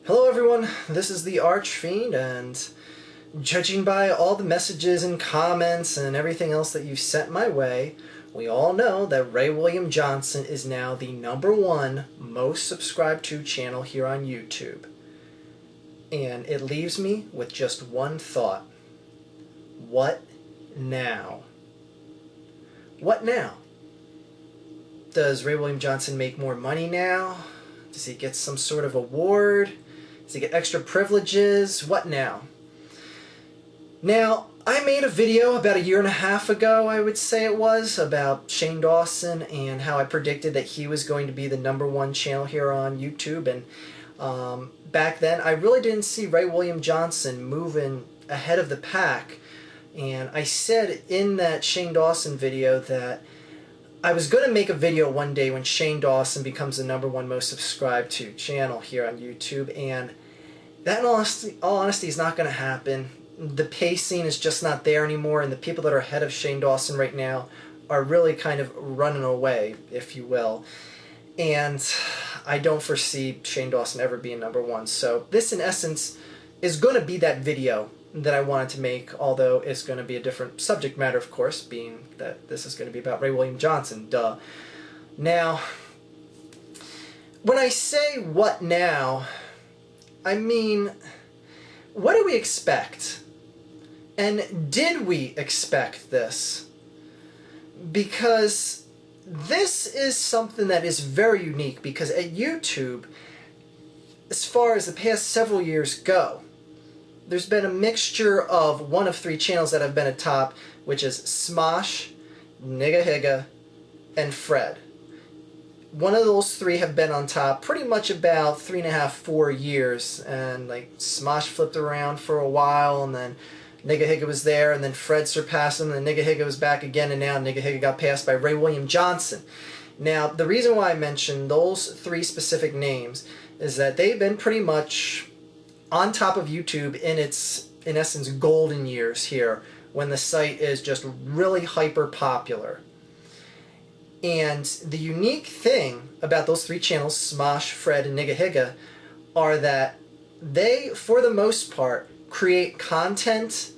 Hello everyone, this is the Archfiend, and judging by all the messages and comments and everything else that you've sent my way, we all know that Ray William Johnson is now the #1 most subscribed to channel here on YouTube. And it leaves me with just one thought. What now? What now? Does Ray William Johnson make more money now? Does he get some sort of award? Does he get extra privileges? What now? Now, I made a video about a year and a half ago, I would say it was, about Shane Dawson and how I predicted that he was going to be the #1 channel here on YouTube. And back then, I really didn't see Ray William Johnson moving ahead of the pack. And I said in that Shane Dawson video that I was going to make a video one day when Shane Dawson becomes the #1 most subscribed to channel here on YouTube, and that in all honesty is not going to happen. The pacing is just not there anymore, and the people that are ahead of Shane Dawson right now are really kind of running away, if you will. And I don't foresee Shane Dawson ever being #1. So this, in essence, is going to be that video that I wanted to make, although it's going to be a different subject matter, of course, being that this is going to be about Ray William Johnson, duh. Now, when I say what now, I mean, what do we expect? And did we expect this? Because this is something that is very unique, because at YouTube, as far as the past several years go, there's been a mixture of one of 3 channels that have been atop, which is Smosh, Nigga Higga, and Fred. One of those 3 have been on top pretty much about 3.5, 4 years, and like Smosh flipped around for a while, and then Nigga Higga was there, and then Fred surpassed him, and then Nigga Higga was back again, and now Nigga Higga got passed by Ray William Johnson. Now, the reason why I mentioned those 3 specific names is that they've been pretty much on top of YouTube in its, in essence, golden years here, when the site is just really hyper popular. And the unique thing about those 3 channels, Smosh, Fred, and Nigga Higga, are that they, for the most part, create content,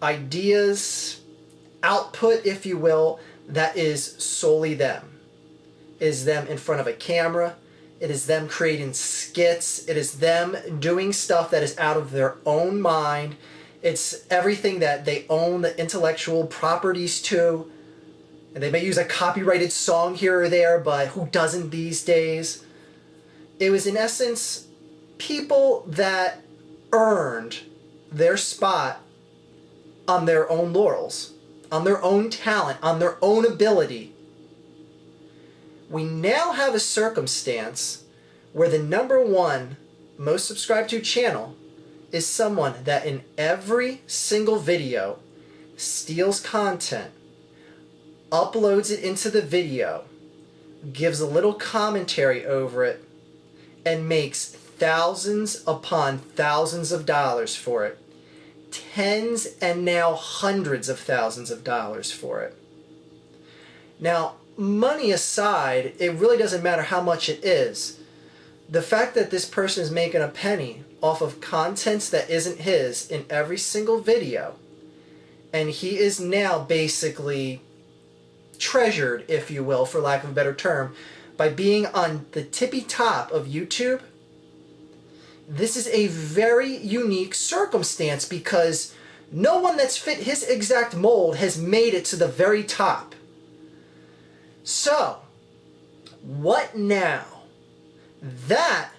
ideas, output, if you will, that is solely them. It is them in front of a camera. It is them creating skits. It is them doing stuff that is out of their own mind. It's everything that they own the intellectual properties to. And they may use a copyrighted song here or there, but who doesn't these days? It was, in essence, people that earned their spot on their own laurels, on their own talent, on their own ability. We now have a circumstance where the #1 most subscribed to channel is someone that in every single video steals content, uploads it into the video, gives a little commentary over it, and makes thousands upon thousands of dollars for it. Tens and now hundreds of thousands of dollars for it. Now, money aside, it really doesn't matter how much it is. The fact that this person is making a penny off of content that isn't his in every single video, and he is now basically treasured, if you will, for lack of a better term, by being on the tippy top of YouTube. This is a very unique circumstance, because no one that's fit his exact mold has made it to the very top. So, what now? That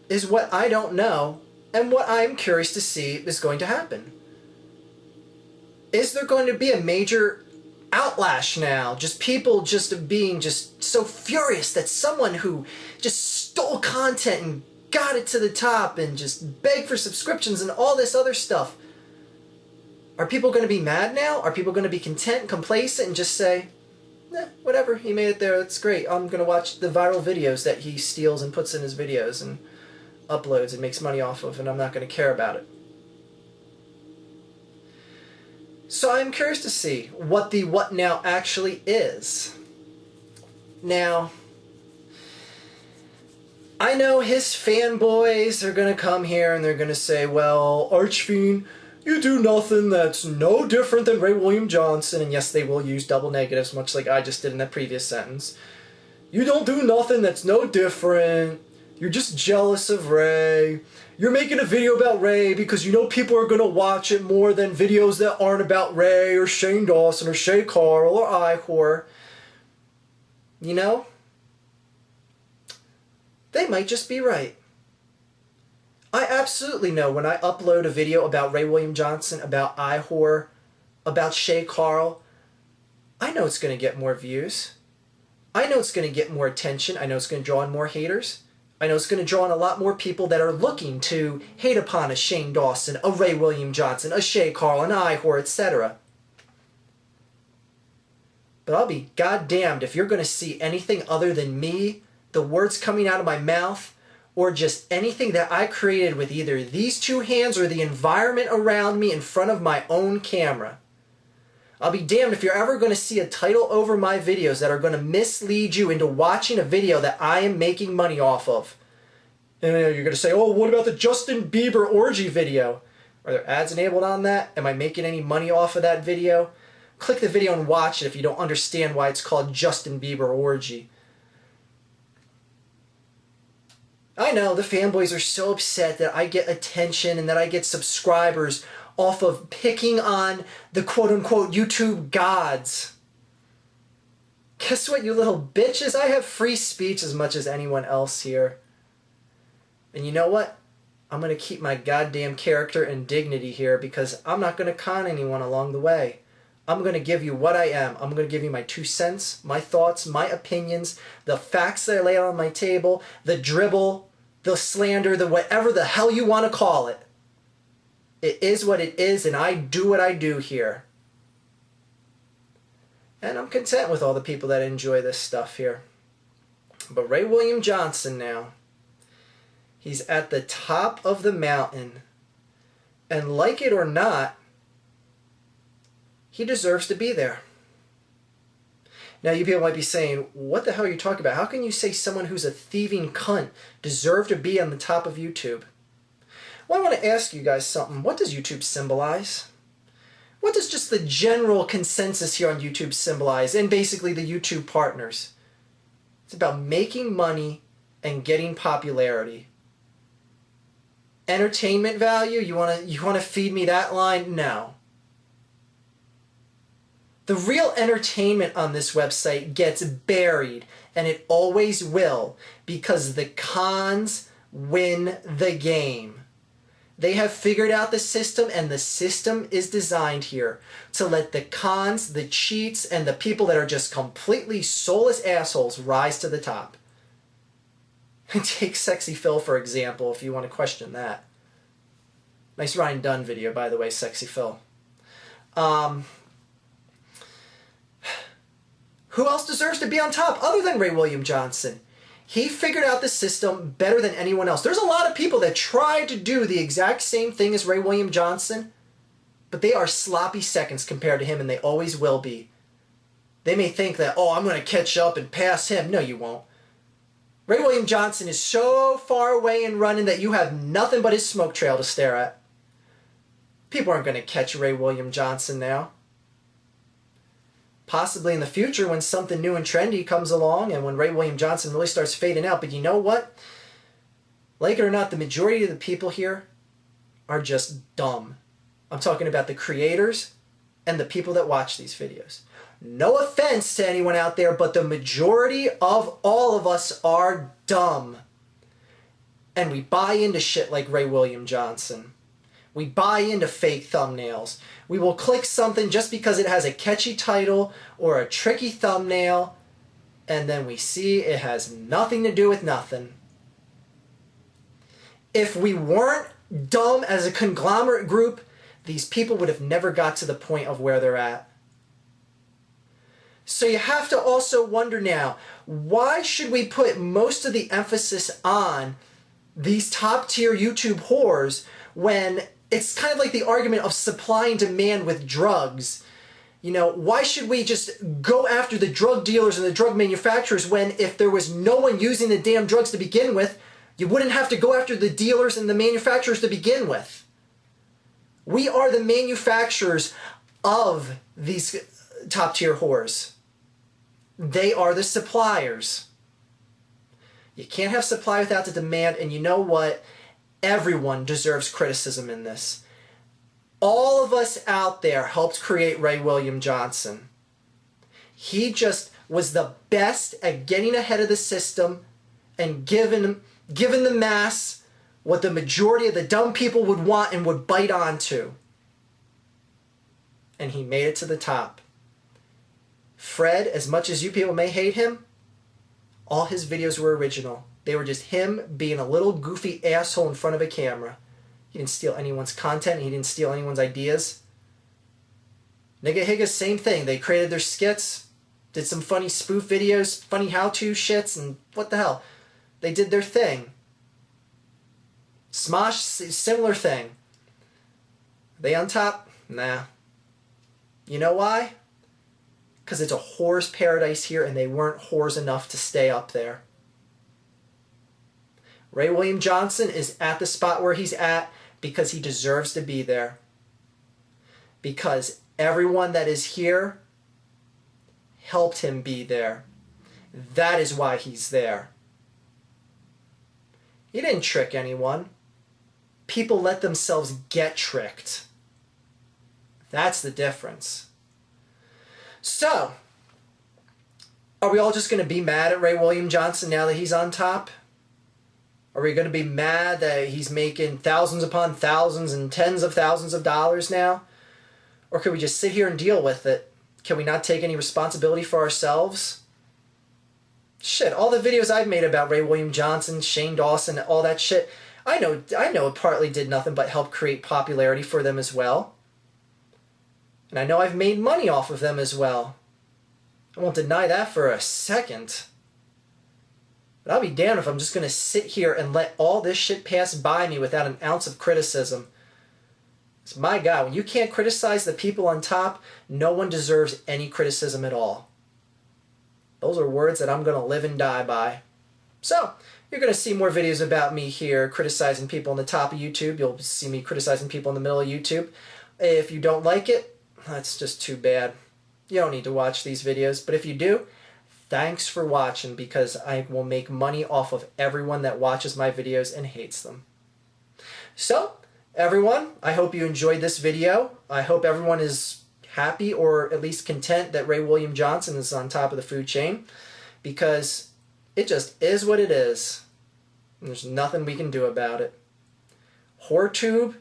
is what I don't know, and what I'm curious to see is going to happen. Is there going to be a major outlash now? Just people just being just so furious that someone who just stole content and got it to the top and just begged for subscriptions and all this other stuff. Are people going to be mad now? Are people going to be content, complacent, and just say, whatever, he made it there, that's great. I'm going to watch the viral videos that he steals and puts in his videos and uploads and makes money off of, and I'm not going to care about it. So I'm curious to see what the what now actually is. Now, I know his fanboys are going to come here and they're going to say, well, Archfiend, you do nothing that's no different than Ray William Johnson. And yes, they will use double negatives, much like I just did in that previous sentence. You don't do nothing that's no different. You're just jealous of Ray. You're making a video about Ray because you know people are going to watch it more than videos that aren't about Ray or Shane Dawson or Shay Carl or iHorror. You know? They might just be right. I absolutely know when I upload a video about Ray William Johnson, about iHorror, about Shay Carl, I know it's going to get more views. I know it's going to get more attention. I know it's going to draw in more haters. I know it's going to draw in a lot more people that are looking to hate upon a Shane Dawson, a Ray William Johnson, a Shay Carl, an iHorror, etc. But I'll be goddamned if you're going to see anything other than me, the words coming out of my mouth, or just anything that I created with either these two hands or the environment around me in front of my own camera. I'll be damned if you're ever going to see a title over my videos that are going to mislead you into watching a video that I am making money off of. And you're going to say, oh, what about the Justin Bieber orgy video? Are there ads enabled on that? Am I making any money off of that video? Click the video and watch it if you don't understand why it's called Justin Bieber orgy. I know the fanboys are so upset that I get attention and that I get subscribers off of picking on the quote-unquote YouTube gods. Guess what, you little bitches? I have free speech as much as anyone else here. And you know what? I'm going to keep my goddamn character and dignity here because I'm not going to con anyone along the way. I'm going to give you what I am. I'm going to give you my 2 cents, my thoughts, my opinions, the facts that I lay on my table, the dribble, the slander, the whatever the hell you want to call it. It is what it is, and I do what I do here. And I'm content with all the people that enjoy this stuff here. But Ray William Johnson now, he's at the top of the mountain. And like it or not, he deserves to be there. Now you people might be saying, what the hell are you talking about? How can you say someone who's a thieving cunt deserve to be on the top of YouTube? Well, I want to ask you guys something. What does YouTube symbolize? What does just the general consensus here on YouTube symbolize? And basically the YouTube partners. It's about making money and getting popularity. Entertainment value? You want to feed me that line? No. The real entertainment on this website gets buried, and it always will, because the cons win the game. They have figured out the system, and the system is designed here to let the cons, the cheats, and the people that are just completely soulless assholes rise to the top. Take Sexy Phil, for example, if you want to question that. Nice Ryan Dunn video, by the way, Sexy Phil. Who else deserves to be on top other than Ray William Johnson? He figured out the system better than anyone else. There's a lot of people that try to do the exact same thing as Ray William Johnson, but they are sloppy seconds compared to him, and they always will be. They may think that, oh, I'm going to catch up and pass him. No, you won't. Ray William Johnson is so far away and running that you have nothing but his smoke trail to stare at. People aren't going to catch Ray William Johnson now. Possibly in the future when something new and trendy comes along and when Ray William Johnson really starts fading out. But you know what? Like it or not, the majority of the people here are just dumb. I'm talking about the creators and the people that watch these videos. No offense to anyone out there, but the majority of all of us are dumb. And we buy into shit like Ray William Johnson. We buy into fake thumbnails. We will click something just because it has a catchy title or a tricky thumbnail, and then we see it has nothing to do with nothing. If we weren't dumb as a conglomerate group, these people would have never got to the point of where they're at. So you have to also wonder now, why should we put most of the emphasis on these top tier YouTube whores when it's kind of like the argument of supply and demand with drugs? You know, why should we just go after the drug dealers and the drug manufacturers when if there was no one using the damn drugs to begin with, You wouldn't have to go after the dealers and the manufacturers to begin with. We are the manufacturers of these top-tier whores. They are the suppliers. You can't have supply without the demand, and you know what? Everyone deserves criticism in this. All of us out there helped create Ray William Johnson. He just was the best at getting ahead of the system and giving the mass what the majority of the dumb people would want and would bite onto. And he made it to the top. Fred, as much as you people may hate him, all his videos were original. They were just him being a little goofy asshole in front of a camera. He didn't steal anyone's content. He didn't steal anyone's ideas. Nigga Higga, same thing. They created their skits, did some funny spoof videos, funny how-to shits, and what the hell. They did their thing. Smosh, similar thing. They on top? Nah. You know why? Because it's a whore's paradise here, and they weren't whores enough to stay up there. Ray William Johnson is at the spot where he's at because he deserves to be there. Because everyone that is here helped him be there. That is why he's there. He didn't trick anyone. People let themselves get tricked. That's the difference. So, are we all just going to be mad at Ray William Johnson now that he's on top? Are we going to be mad that he's making thousands upon thousands and tens of thousands of dollars now? Or could we just sit here and deal with it? Can we not take any responsibility for ourselves? Shit, all the videos I've made about Ray William Johnson, Shane Dawson, all that shit, I know it partly did nothing but help create popularity for them as well. And I know I've made money off of them as well. I won't deny that for a second. But I'll be damned if I'm just going to sit here and let all this shit pass by me without an ounce of criticism. It's my God, when you can't criticize the people on top, no one deserves any criticism at all. Those are words that I'm going to live and die by. So, you're going to see more videos about me here criticizing people on the top of YouTube. You'll see me criticizing people in the middle of YouTube. If you don't like it, that's just too bad. You don't need to watch these videos. But if you do, thanks for watching, because I will make money off of everyone that watches my videos and hates them. So, everyone, I hope you enjoyed this video. I hope everyone is happy or at least content that Ray William Johnson is on top of the food chain, because it just is what it is. And there's nothing we can do about it. WhoreTube,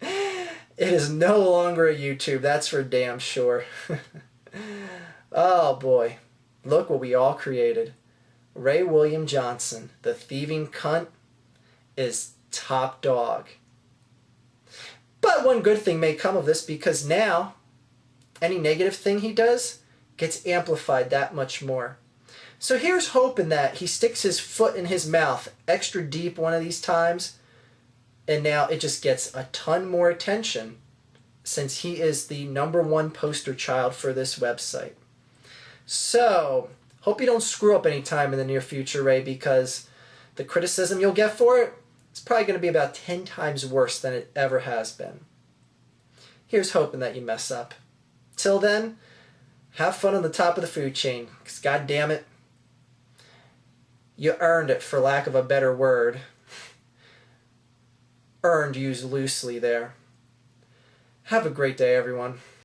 it is no longer a YouTube, that's for damn sure. Oh boy, look what we all created. Ray William Johnson, the thieving cunt, is top dog. But one good thing may come of this, because now any negative thing he does gets amplified that much more. So here's hoping that he sticks his foot in his mouth extra deep one of these times, and now it just gets a ton more attention, since he is the #1 poster child for this website. So, hope you don't screw up any time in the near future, Ray, because the criticism you'll get for it, it's probably going to be about 10 times worse than it ever has been. Here's hoping that you mess up. Till then, have fun on the top of the food chain, because God damn it, you earned it, for lack of a better word. Earned used loosely there. Have a great day, everyone.